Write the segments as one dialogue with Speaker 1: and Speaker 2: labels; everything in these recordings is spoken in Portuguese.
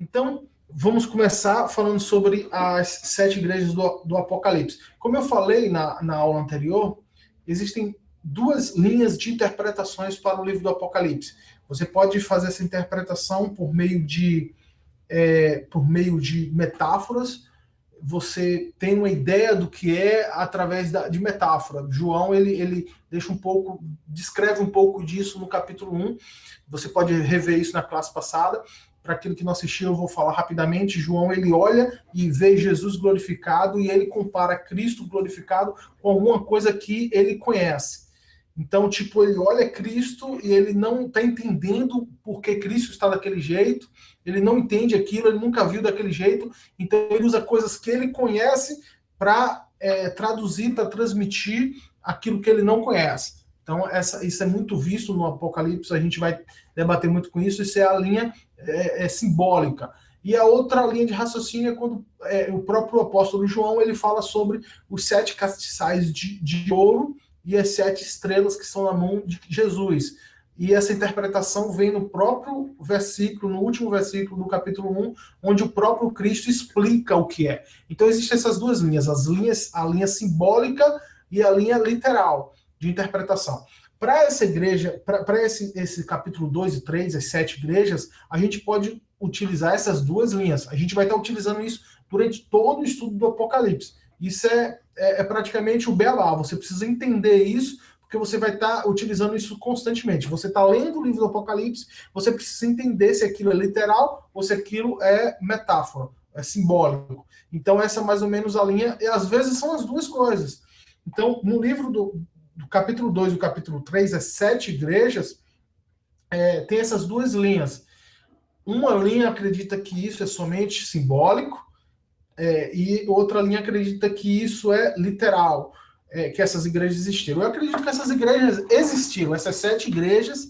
Speaker 1: Então, vamos começar falando sobre as 7 igrejas do Apocalipse. Como eu falei na aula anterior, existem duas linhas de interpretações para o livro do Apocalipse. Você pode fazer essa interpretação por meio de metáforas. Você tem uma ideia do que é através de metáfora. João ele deixa descreve um pouco disso no capítulo 1. Você pode rever isso na classe passada. Para aquilo que não assistiu, eu vou falar rapidamente. João ele olha e vê Jesus glorificado e ele compara Cristo glorificado com alguma coisa que ele conhece. Então, ele olha Cristo e ele não está entendendo por que Cristo está daquele jeito, ele não entende aquilo, ele nunca viu daquele jeito, então ele usa coisas que ele conhece para traduzir, para transmitir aquilo que ele não conhece. Então, isso é muito visto no Apocalipse, a gente vai debater muito com isso, isso é a linha simbólica. E a outra linha de raciocínio é quando o próprio apóstolo João ele fala sobre os 7 castiçais de ouro e as 7 estrelas que estão na mão de Jesus. E essa interpretação vem no próprio versículo, no último versículo do capítulo 1, onde o próprio Cristo explica o que é. Então existem essas duas linhas, a linha simbólica e a linha literal de interpretação. Para essa igreja, para esse capítulo 2 e 3, as 7 igrejas, a gente pode utilizar essas duas linhas. A gente vai estar utilizando isso durante todo o estudo do Apocalipse. Isso é praticamente o beabá. Você precisa entender isso, porque você vai estar utilizando isso constantemente. Você está lendo o livro do Apocalipse, você precisa entender se aquilo é literal ou se aquilo é metáfora, é simbólico. Então, essa é mais ou menos a linha, e às vezes são as duas coisas. Então, no livro do capítulo 2 e do capítulo 3, as 7 igrejas, tem essas duas linhas. Uma linha acredita que isso é somente simbólico, e outra linha acredita que isso é literal, que essas igrejas existiram. Eu acredito que essas igrejas existiram, essas 7 igrejas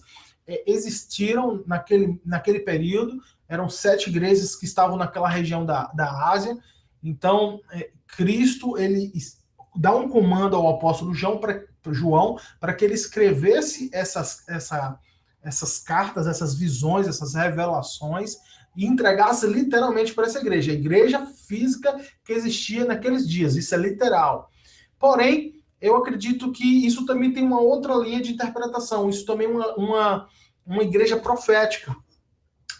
Speaker 1: existiram naquele período, eram 7 igrejas que estavam naquela região da Ásia. Então, Cristo ele dá um comando ao apóstolo João para que ele escrevesse essas cartas, essas visões, essas revelações, e entregasse literalmente para essa igreja, a igreja física que existia naqueles dias. Isso é literal. Porém, eu acredito que isso também tem uma outra linha de interpretação. Isso também é uma igreja profética.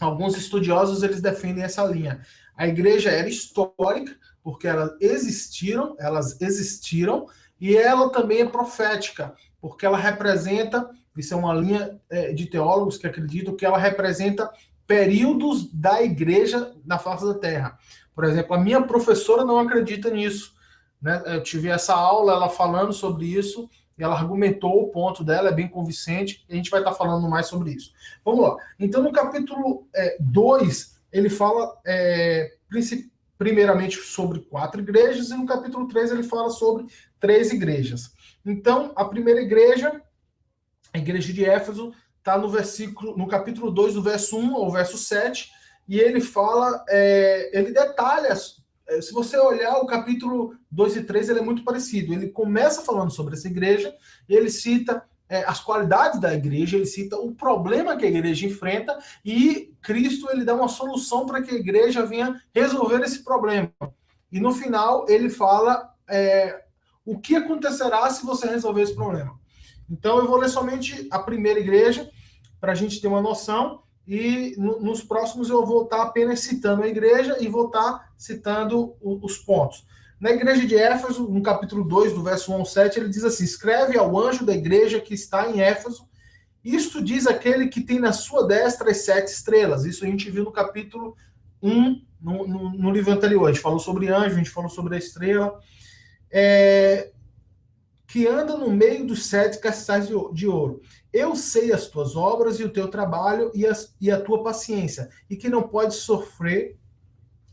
Speaker 1: Alguns estudiosos eles defendem essa linha. A igreja era histórica, porque elas existiram, e ela também é profética, porque ela representa, isso é uma linha de teólogos que acreditam que ela representa períodos da igreja na face da terra. Por exemplo, a minha professora não acredita nisso, né? Eu tive essa aula, ela falando sobre isso, e ela argumentou o ponto dela, é bem convincente, e a gente vai estar falando mais sobre isso. Vamos lá. Então, no capítulo 2, ele fala primeiramente sobre 4 igrejas, e no capítulo 3 ele fala sobre 3 igrejas. Então, a primeira igreja, a igreja de Éfeso, está no capítulo 2, do verso 1 ao verso 7, e ele fala, ele detalha, se você olhar o capítulo 2 e 3, ele é muito parecido. Ele começa falando sobre essa igreja, ele cita as qualidades da igreja, ele cita o problema que a igreja enfrenta, e Cristo ele dá uma solução para que a igreja venha resolver esse problema. E no final ele fala o que acontecerá se você resolver esse problema. Então eu vou ler somente a primeira igreja, para a gente ter uma noção, e nos próximos eu vou estar apenas citando a igreja e vou estar citando os pontos. Na igreja de Éfeso, no capítulo 2, do verso 1 ao 7, ele diz assim: escreve ao anjo da igreja que está em Éfeso, isto diz aquele que tem na sua destra as 7 estrelas. Isso a gente viu no capítulo 1, no livro anterior. A gente falou sobre anjo, a gente falou sobre a estrela. Que anda no meio dos 7 castiçais de ouro. Eu sei as tuas obras e o teu trabalho e a tua paciência, e que não podes sofrer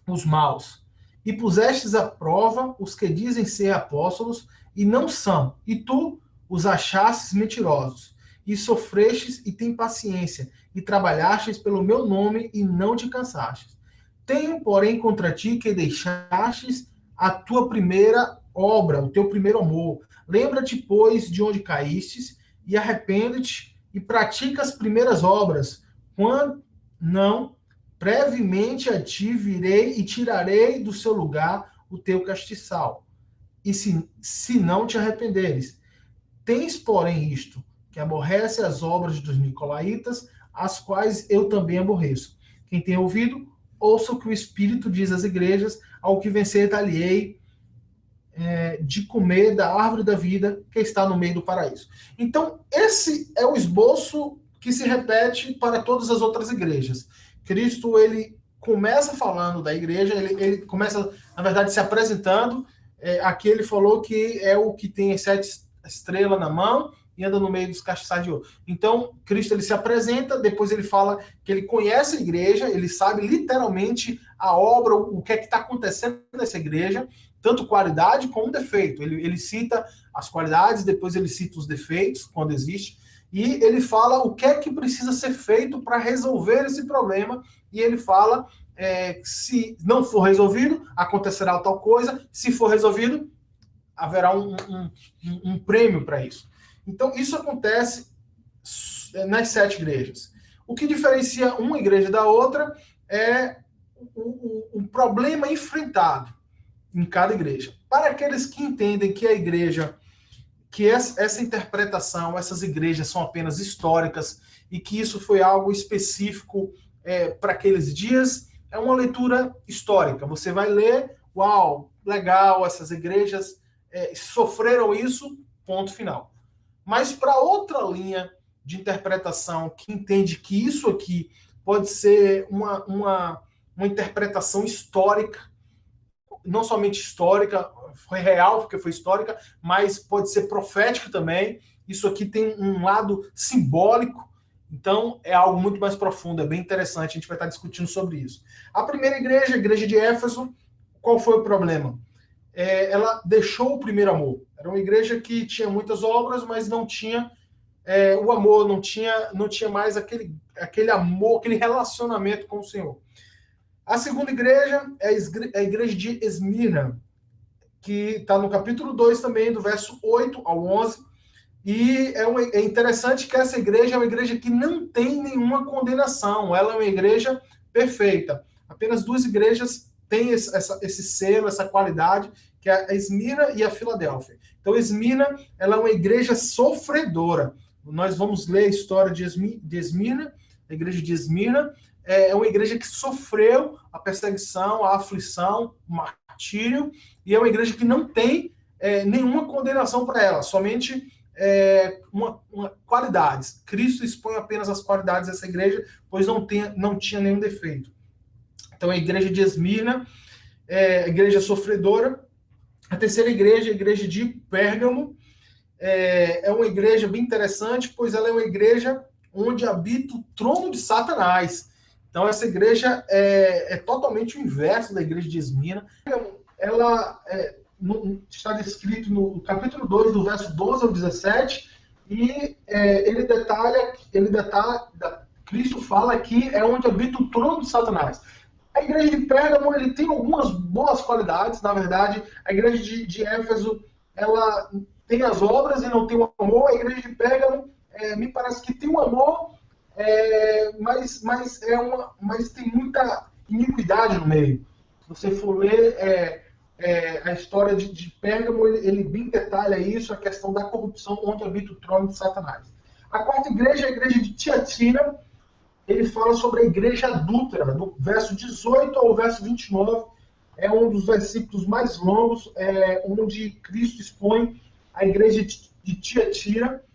Speaker 1: os maus. E pusestes à prova os que dizem ser apóstolos e não são, e tu os achastes mentirosos. E sofrestes e tem paciência, e trabalhastes pelo meu nome e não te cansastes. Tenho, porém, contra ti que deixastes a tua primeira obra, o teu primeiro amor. Lembra-te, pois, de onde caístes, e arrepende-te, e pratica as primeiras obras, quando não brevemente a ti virei e tirarei do seu lugar o teu castiçal. E se não te arrependeres, tens, porém, isto, que aborrece as obras dos nicolaítas, as quais eu também aborreço. Quem tem ouvido, ouça o que o Espírito diz às igrejas, ao que vencer dar-lhe-ei de comer da árvore da vida que está no meio do paraíso. Então, esse é o esboço que se repete para todas as outras igrejas. Cristo, ele começa falando da igreja, ele começa, na verdade, se apresentando. Aqui ele falou que é o que tem as 7 estrelas na mão e anda no meio dos castiçais de ouro. Então, Cristo, ele se apresenta, depois ele fala que ele conhece a igreja, ele sabe literalmente a obra, o que é que está acontecendo nessa igreja, tanto qualidade como defeito. Ele cita as qualidades, depois ele cita os defeitos, quando existe, e ele fala o que é que precisa ser feito para resolver esse problema, e ele fala se não for resolvido, acontecerá tal coisa, se for resolvido, haverá um prêmio para isso. Então, isso acontece nas 7 igrejas. O que diferencia uma igreja da outra é o problema enfrentado em cada igreja. Para aqueles que entendem que a igreja, que essa interpretação, essas igrejas são apenas históricas e que isso foi algo específico para aqueles dias, é uma leitura histórica. Você vai ler, uau, legal, essas igrejas sofreram isso, ponto final. Mas para outra linha de interpretação que entende que isso aqui pode ser uma interpretação histórica, não somente histórica, foi real porque foi histórica, mas pode ser profética também. Isso aqui tem um lado simbólico, então é algo muito mais profundo, é bem interessante, a gente vai estar discutindo sobre isso. A primeira igreja, a igreja de Éfeso, qual foi o problema? Ela deixou o primeiro amor. Era uma igreja que tinha muitas obras, mas não tinha o amor, não tinha mais aquele amor, aquele relacionamento com o Senhor. A segunda igreja é a igreja de Esmirna, que está no capítulo 2 também, do verso 8 ao 11. E é interessante que essa igreja é uma igreja que não tem nenhuma condenação. Ela é uma igreja perfeita. Apenas 2 igrejas têm esse selo, essa qualidade, que é a Esmirna e a Filadélfia. Então, Esmirna, ela é uma igreja sofredora. Nós vamos ler a história de Esmirna, a igreja de Esmirna. É uma igreja que sofreu a perseguição, a aflição, o martírio, e é uma igreja que não tem nenhuma condenação para ela, somente qualidades. Cristo expõe apenas as qualidades dessa igreja, pois não tinha nenhum defeito. Então, a igreja de Esmirna, a igreja sofredora. A terceira igreja, a igreja de Pérgamo, é uma igreja bem interessante, pois ela é uma igreja onde habita o trono de Satanás. Então, essa igreja é totalmente o inverso da igreja de Esmirna. Ela está descrito no capítulo 2, do verso 12 ao 17, e ele detalha, Cristo fala que é onde habita o trono de Satanás. A igreja de Pérgamo, ele tem algumas boas qualidades, na verdade. A igreja de Éfeso, ela tem as obras e não tem o amor. A igreja de Pérgamo, me parece que tem o amor, mas tem muita iniquidade no meio. Se você for ler a história de Pérgamo, ele bem detalha isso, a questão da corrupção onde habita o trono de Satanás. A quarta igreja é a igreja de Tiatira. Ele fala sobre a igreja adúltera, do verso 18 ao verso 29, é um dos versículos mais longos, onde Cristo expõe a igreja de Tiatira.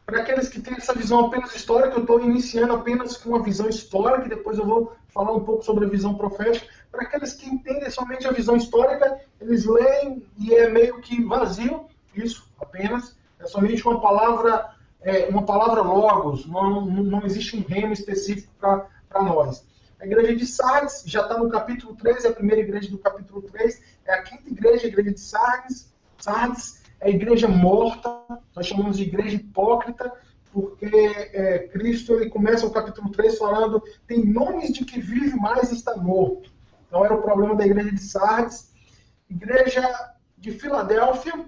Speaker 1: Para aqueles que têm essa visão apenas histórica, eu estou iniciando apenas com uma visão histórica, e depois eu vou falar um pouco sobre a visão profética. Para aqueles que entendem somente a visão histórica, eles leem e é meio que vazio, isso apenas, é somente uma palavra logos, não existe um rema específico para nós. A igreja de Sardes já está no capítulo 3, é a primeira igreja do capítulo 3, é a quinta igreja, a igreja de Sardes. Sardes é a igreja morta, nós chamamos de igreja hipócrita, porque Cristo ele começa o capítulo 3 falando, tem nomes de que vive, mas está morto. Então era o problema da igreja de Sardes. Igreja de Filadélfia,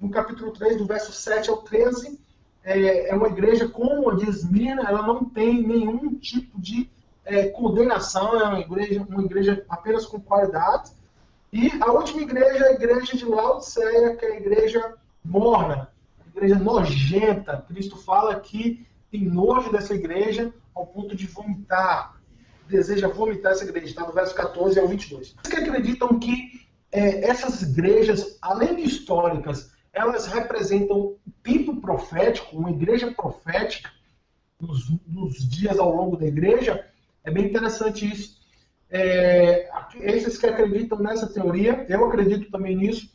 Speaker 1: no capítulo 3, do verso 7 ao 13, é uma igreja como a de Esmirna, ela não tem nenhum tipo de condenação, é uma igreja apenas com qualidade. E a última igreja é a igreja de Laodiceia, que é a igreja morna, a igreja nojenta. Cristo fala que tem nojo dessa igreja ao ponto de vomitar, deseja vomitar essa igreja, está no verso 14 ao 22. Vocês que acreditam que essas igrejas, além de históricas, elas representam o tempo profético, uma igreja profética, nos dias ao longo da igreja? É bem interessante isso. Esses que acreditam nessa teoria, eu acredito também nisso,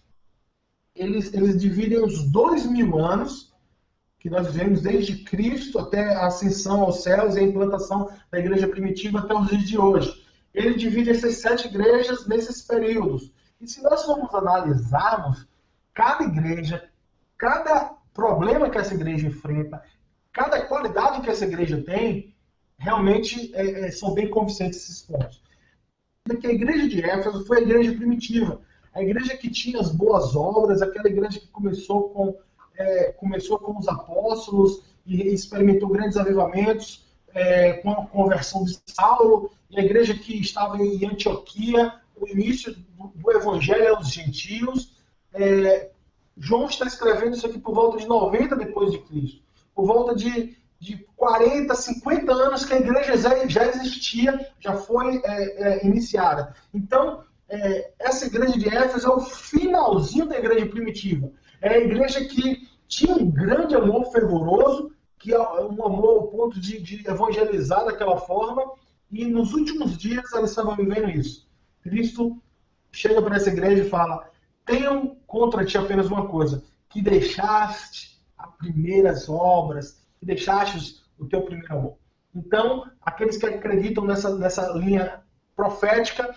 Speaker 1: eles dividem os 2000 anos que nós vivemos desde Cristo até a ascensão aos céus e a implantação da igreja primitiva até os dias de hoje. Ele divide essas 7 igrejas nesses períodos. E se nós formos analisarmos, cada igreja, cada problema que essa igreja enfrenta, cada qualidade que essa igreja tem, realmente são bem convincentes esses pontos. Que a igreja de Éfeso foi a igreja primitiva, a igreja que tinha as boas obras, aquela igreja que começou com os apóstolos e experimentou grandes avivamentos com a conversão de Saulo, e a igreja que estava em Antioquia, o início do evangelho aos gentios. João está escrevendo isso aqui por volta de 90 depois de Cristo, por volta de 40, 50 anos que a igreja já existia, já foi iniciada. Então, essa igreja de Éfeso é o finalzinho da igreja primitiva. É a igreja que tinha um grande amor fervoroso, que é um amor ao ponto de evangelizar daquela forma, e nos últimos dias ela estava vivendo isso. Cristo chega para essa igreja e fala: tenham contra ti apenas uma coisa, que deixaste as primeiras obras, que deixaste o teu primeiro amor. Então, aqueles que acreditam nessa linha profética,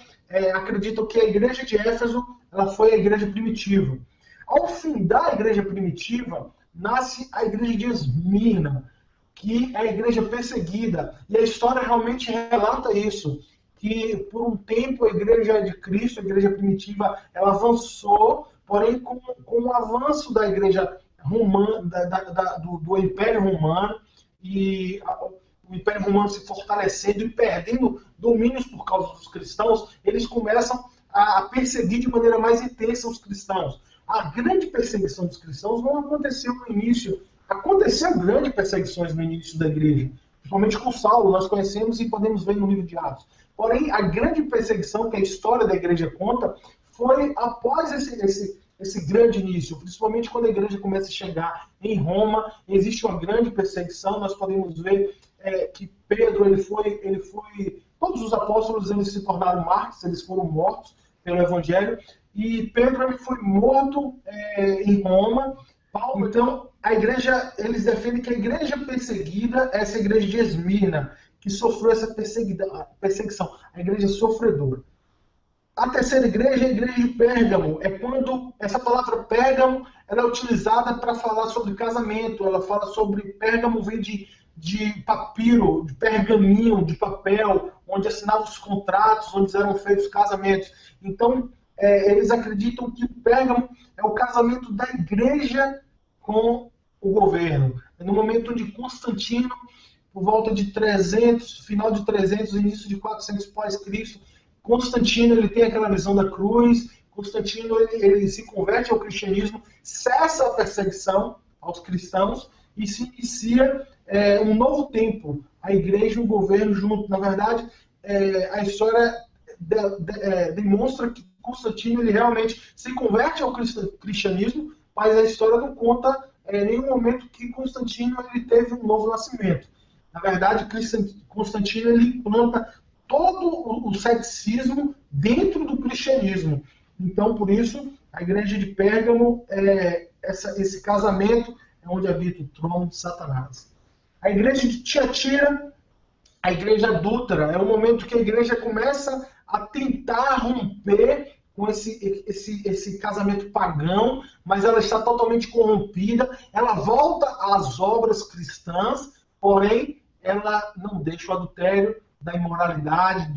Speaker 1: acreditam que a igreja de Éfeso ela foi a igreja primitiva. Ao findar a igreja primitiva, nasce a igreja de Esmirna, que é a igreja perseguida. E a história realmente relata isso, que por um tempo a igreja de Cristo, a igreja primitiva, ela avançou, porém com o avanço da igreja romana, do Império Romano, e o Império Romano se fortalecendo e perdendo domínios por causa dos cristãos, eles começam a perseguir de maneira mais intensa os cristãos. A grande perseguição dos cristãos não aconteceu no início. Aconteceu grandes perseguições no início da igreja, principalmente com Saulo, nós conhecemos e podemos ver no livro de Atos. Porém, a grande perseguição que a história da igreja conta foi após esse grande início, principalmente quando a igreja começa a chegar em Roma, existe uma grande perseguição. Nós podemos ver que Pedro, todos os apóstolos eles se tornaram mártires, eles foram mortos pelo evangelho, e Pedro ele foi morto em Roma. Paulo, então, a igreja, eles defendem que a igreja perseguida é essa igreja de Esmirna, que sofreu essa perseguição, a igreja sofredora. A terceira igreja é a igreja de Pérgamo. É quando essa palavra Pérgamo ela é utilizada para falar sobre casamento. Ela fala sobre Pérgamo, vem de papiro, de pergaminho, de papel, onde assinavam os contratos, onde eram feitos casamentos. Então, eles acreditam que Pérgamo é o casamento da igreja com o governo. É no momento onde Constantino, por volta de 300, final de 300, início de 400 pós-Cristo, Constantino ele tem aquela visão da cruz. Constantino ele se converte ao cristianismo, cessa a perseguição aos cristãos e se inicia um novo tempo. A igreja e o governo junto. Na verdade, a história demonstra que Constantino ele realmente se converte ao cristianismo, mas a história não conta em nenhum momento que Constantino ele teve um novo nascimento. Na verdade, Constantino ele implanta todo o ceticismo dentro do cristianismo. Então, por isso, a igreja de Pérgamo, esse casamento é onde habita o trono de Satanás. A igreja de Tiatira, a igreja adúltera, é o momento que a igreja começa a tentar romper com esse casamento pagão, mas ela está totalmente corrompida, ela volta às obras cristãs, porém, ela não deixa o adultério, da imoralidade,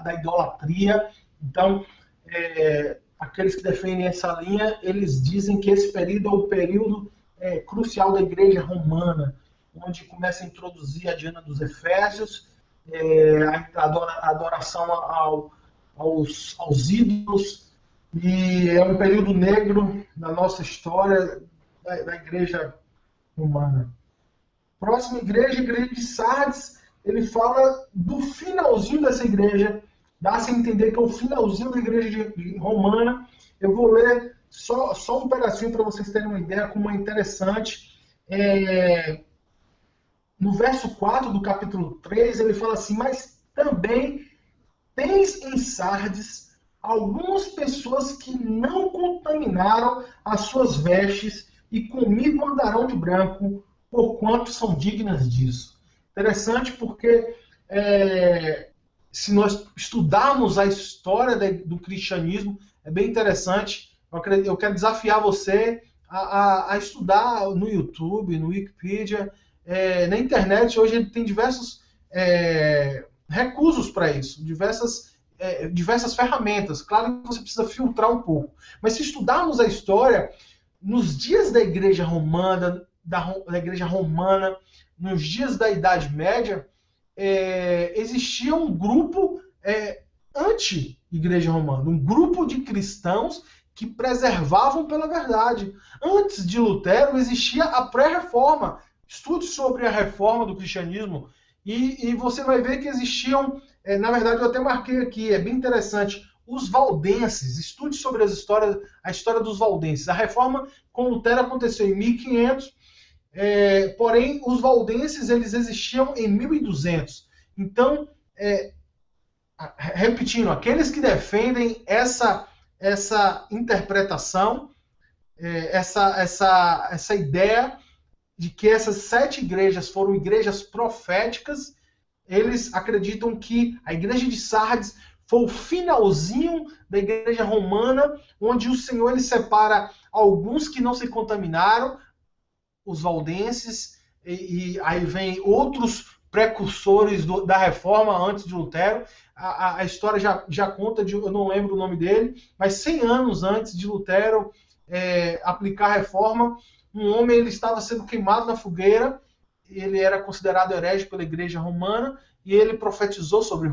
Speaker 1: da idolatria. Então, aqueles que defendem essa linha, eles dizem que esse período é o período crucial da igreja romana, onde começa a introduzir a Diana dos Efésios, a adoração aos ídolos, e é um período negro na nossa história da igreja romana. Próxima igreja, a igreja de Sardes, ele fala do finalzinho dessa igreja, dá-se a entender que é o finalzinho da igreja romana. Eu vou ler só um pedacinho para vocês terem uma ideia como é interessante. No verso 4 do capítulo 3, ele fala assim: mas também tens em Sardes algumas pessoas que não contaminaram as suas vestes e comigo andarão de branco, porquanto são dignas disso. Interessante porque se nós estudarmos a história do cristianismo, é bem interessante. Eu quero desafiar você a estudar no YouTube, no Wikipedia, na internet. Hoje ele tem diversos recursos para isso, diversas ferramentas. Claro que você precisa filtrar um pouco. Mas se estudarmos a história, nos dias da Igreja Romana, nos dias da Idade Média, existia um grupo anti-Igreja Romana, um grupo de cristãos que preservavam pela verdade. Antes de Lutero existia a pré-reforma. Estude sobre a reforma do cristianismo e você vai ver que existiam, na verdade eu até marquei aqui, é bem interessante, os valdenses. Estude sobre a história dos valdenses. A reforma com Lutero aconteceu em 1500, porém os valdenses eles existiam em 1200. Então, repetindo, aqueles que defendem essa interpretação, essa ideia de que essas 7 igrejas foram igrejas proféticas, eles acreditam que a igreja de Sardes foi o finalzinho da igreja romana, onde o Senhor ele separa alguns que não se contaminaram, os valdenses, e aí vem outros precursores da reforma antes de Lutero. A história já conta, eu não lembro o nome dele, mas 100 anos antes de Lutero aplicar a reforma, um homem ele estava sendo queimado na fogueira, ele era considerado herege pela igreja romana, e ele profetizou sobre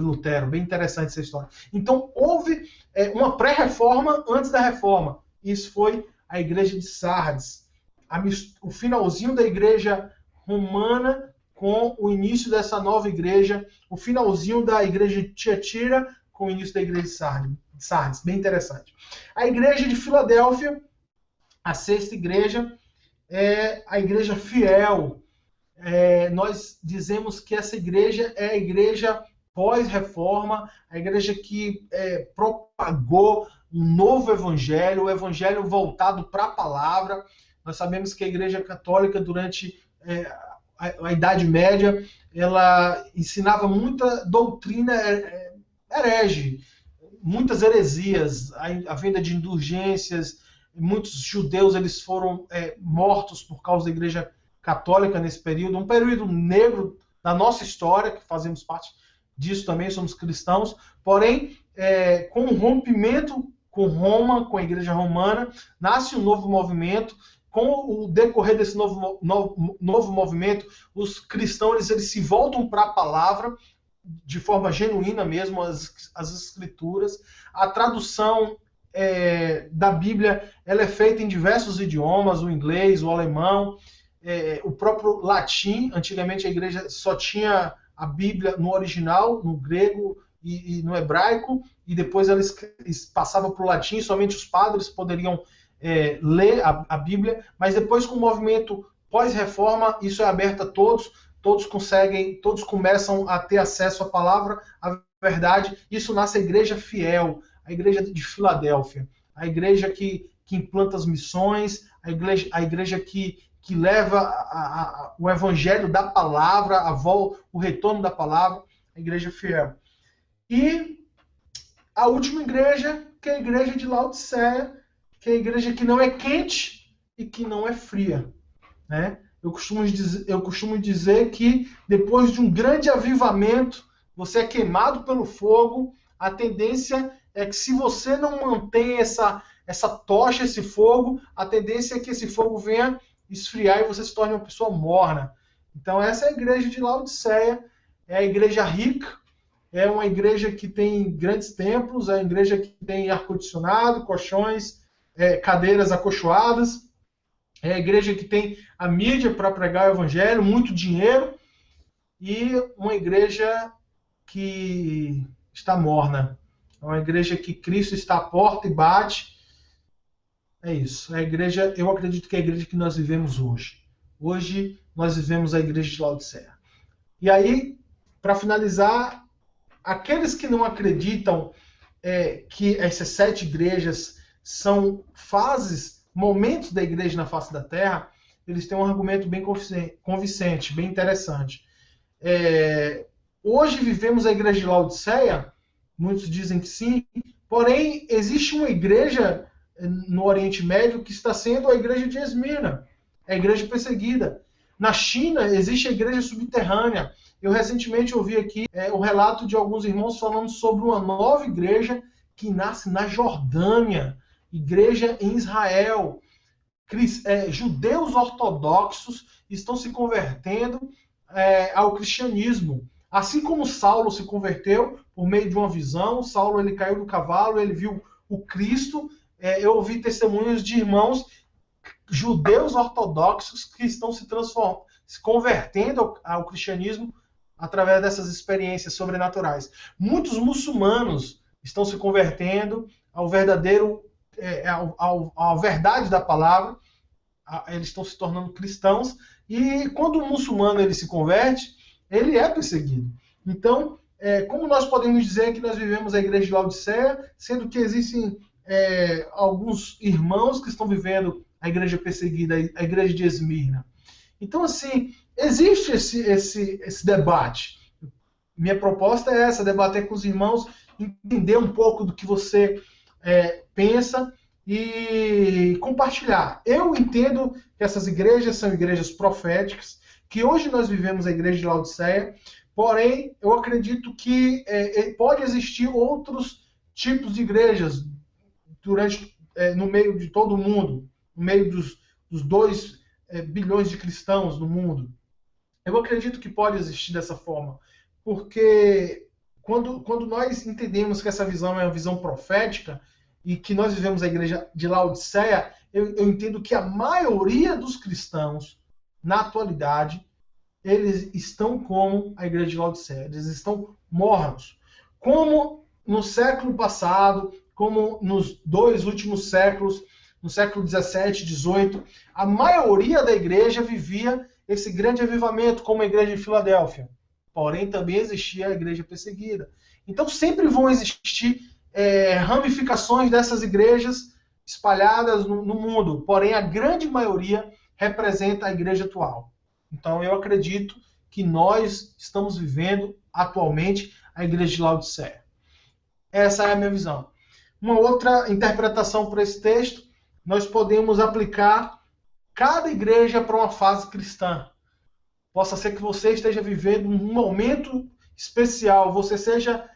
Speaker 1: Lutero. Bem interessante essa história. Então, houve uma pré-reforma antes da reforma. Isso foi a igreja de Sardes. O finalzinho da igreja romana com o início dessa nova igreja, o finalzinho da igreja de Tiatira com o início da igreja de Sardes. Bem interessante. A igreja de Filadélfia, a 6ª igreja, é a igreja fiel. Nós dizemos que essa igreja é a igreja pós-reforma, a igreja que propagou um novo evangelho, o evangelho voltado para a palavra. Nós sabemos que a igreja católica, durante a Idade Média, ela ensinava muita doutrina herege, muitas heresias, a venda de indulgências. Muitos judeus eles foram mortos por causa da igreja católica nesse período, um período negro da nossa história, que fazemos parte disso também, somos cristãos. Porém, com o rompimento com Roma, com a igreja romana, nasce um novo movimento. Com o decorrer desse novo movimento, os cristãos eles se voltam para a palavra de forma genuína mesmo, as escrituras. A tradução da Bíblia ela é feita em diversos idiomas, o inglês, o alemão, o próprio latim. Antigamente a igreja só tinha a Bíblia no original, no grego e no hebraico, e depois eles passavam para o latim, somente os padres poderiam ler a Bíblia, mas depois com o movimento pós-reforma, isso é aberto a todos começam a ter acesso à palavra, à verdade. Isso nasce a igreja fiel, a igreja de Filadélfia, a igreja que implanta as missões, a igreja que leva o evangelho da palavra, o retorno da palavra, a igreja fiel. E a última igreja, que é a igreja de Laodiceia, que é a igreja que não é quente e que não é fria, né? Eu costumo dizer que depois de um grande avivamento, você é queimado pelo fogo. A tendência é que, se você não mantém essa tocha, esse fogo, a tendência é que esse fogo venha esfriar e você se torne uma pessoa morna. Então essa é a igreja de Laodiceia. é a igreja rica, é uma igreja que tem grandes templos, é uma igreja que tem ar-condicionado, colchões, cadeiras acolchoadas, é a igreja que tem a mídia para pregar o evangelho, muito dinheiro, e uma igreja que está morna. É uma igreja que Cristo está à porta e bate. É isso. É a igreja, eu acredito que é a igreja que nós vivemos hoje. Hoje nós vivemos a igreja de Laodiceia. E aí, para finalizar, aqueles que não acreditam que essas 7 igrejas são fases, momentos da igreja na face da terra, eles têm um argumento bem convincente, bem interessante. Hoje vivemos a igreja de Laodiceia, muitos dizem que sim, porém existe uma igreja no Oriente Médio que está sendo a igreja de Esmirna, a igreja perseguida. Na China existe a igreja subterrânea. Eu recentemente ouvi aqui o relato de alguns irmãos falando sobre uma nova igreja que nasce na Jordânia, igreja em Israel. Judeus ortodoxos estão se convertendo ao cristianismo. Assim como Saulo se converteu por meio de uma visão, Saulo ele caiu do cavalo, ele viu o Cristo. Eu ouvi testemunhos de irmãos judeus ortodoxos que estão se convertendo ao cristianismo através dessas experiências sobrenaturais. Muitos muçulmanos estão se convertendo ao verdadeiro, à verdade da palavra. Eles estão se tornando cristãos, e quando o muçulmano ele se converte, ele é perseguido. Então, como nós podemos dizer que nós vivemos a igreja de Laodiceia, sendo que existem alguns irmãos que estão vivendo a igreja perseguida, a igreja de Esmirna? Então, assim, existe esse debate. Minha proposta é essa, debater com os irmãos, entender um pouco do que você pensa e compartilhar. Eu entendo que essas igrejas são igrejas proféticas, que hoje nós vivemos a igreja de Laodiceia, porém, eu acredito que pode existir outros tipos de igrejas no meio de todo o mundo, no meio dos 2 bilhões de cristãos no mundo. Eu acredito que pode existir dessa forma, porque quando nós entendemos que essa visão é uma visão profética e que nós vivemos a igreja de Laodiceia, eu entendo que a maioria dos cristãos, na atualidade, eles estão como a igreja de Laodiceia, eles estão mornos. Como no século passado, como nos 2 últimos séculos, no século 17, 18, a maioria da igreja vivia esse grande avivamento, como a igreja de Filadélfia. Porém, também existia a igreja perseguida. Então, sempre vão existir ramificações dessas igrejas espalhadas no mundo. Porém, a grande maioria representa a igreja atual. Então, eu acredito que nós estamos vivendo atualmente a igreja de Laodiceia. Essa é a minha visão. Uma outra interpretação para esse texto, nós podemos aplicar cada igreja para uma fase cristã. Possa ser que você esteja vivendo um momento especial, você seja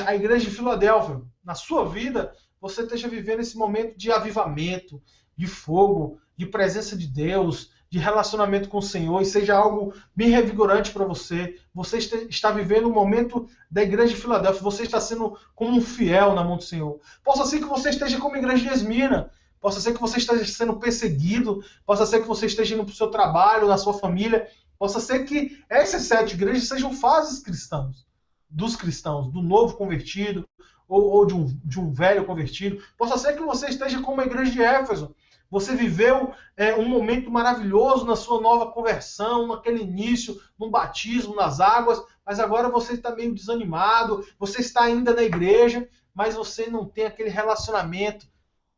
Speaker 1: a igreja de Filadélfia. Na sua vida, você esteja vivendo esse momento de avivamento, de fogo, de presença de Deus, de relacionamento com o Senhor, e seja algo bem revigorante para você. Você está vivendo um momento da igreja de Filadélfia, você está sendo como um fiel na mão do Senhor. Possa ser que você esteja como a igreja de Esmirna, possa ser que você esteja sendo perseguido, possa ser que você esteja indo para o seu trabalho, na sua família, possa ser que essas 7 igrejas sejam fases cristãs, dos cristãos, do novo convertido, ou de um velho convertido. Possa ser que você esteja como a igreja de Éfeso. Você viveu um momento maravilhoso na sua nova conversão, naquele início, no batismo, nas águas, mas agora você está meio desanimado, você está ainda na igreja, mas você não tem aquele relacionamento,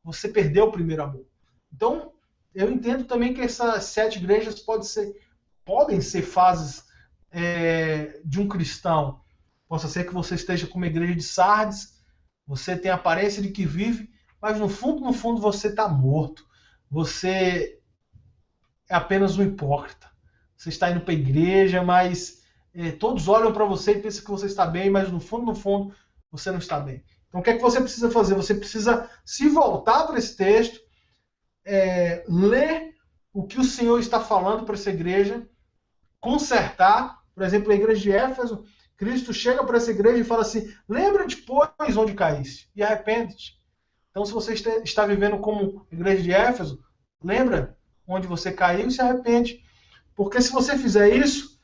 Speaker 1: você perdeu o primeiro amor. Então, eu entendo também que essas 7 igrejas podem ser fases de um cristão. Possa ser que você esteja como a igreja de Sardes, você tem a aparência de que vive, mas no fundo você está morto. Você é apenas um hipócrita. Você está indo para a igreja, mas todos olham para você e pensam que você está bem, mas no fundo você não está bem. Então o que é que você precisa fazer? Você precisa se voltar para esse texto, ler o que o Senhor está falando para essa igreja, consertar Por exemplo, a igreja de Éfeso, Cristo chega para essa igreja e fala assim: lembra-te, pois, onde caíste, e arrepende-te. Então, se você está vivendo como igreja de Éfeso, lembra onde você caiu e se arrepende. Porque se você fizer isso,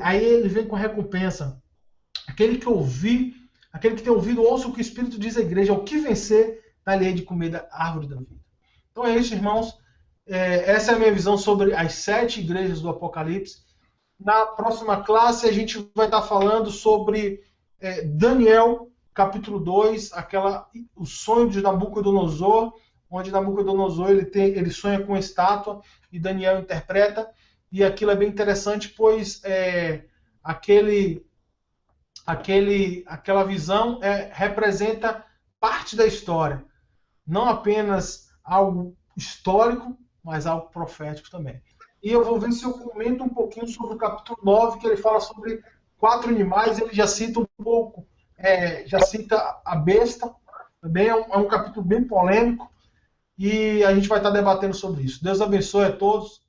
Speaker 1: aí ele vem com a recompensa. Aquele que tem ouvido, ouça o que o Espírito diz à igreja: o que vencer, dar-lhe de comer da árvore da vida. Então é isso, irmãos. Essa é a minha visão sobre as 7 igrejas do Apocalipse. Na próxima classe a gente vai estar falando sobre Daniel, capítulo 2, o sonho de Nabucodonosor, onde Nabucodonosor ele sonha com uma estátua e Daniel interpreta. E aquilo é bem interessante, pois aquela visão representa parte da história. Não apenas algo histórico, mas algo profético também. E eu vou ver se eu comento um pouquinho sobre o capítulo 9, que ele fala sobre 4 animais, ele já cita um pouco, já cita a besta, também é um capítulo bem polêmico, e a gente vai estar debatendo sobre isso. Deus abençoe a todos.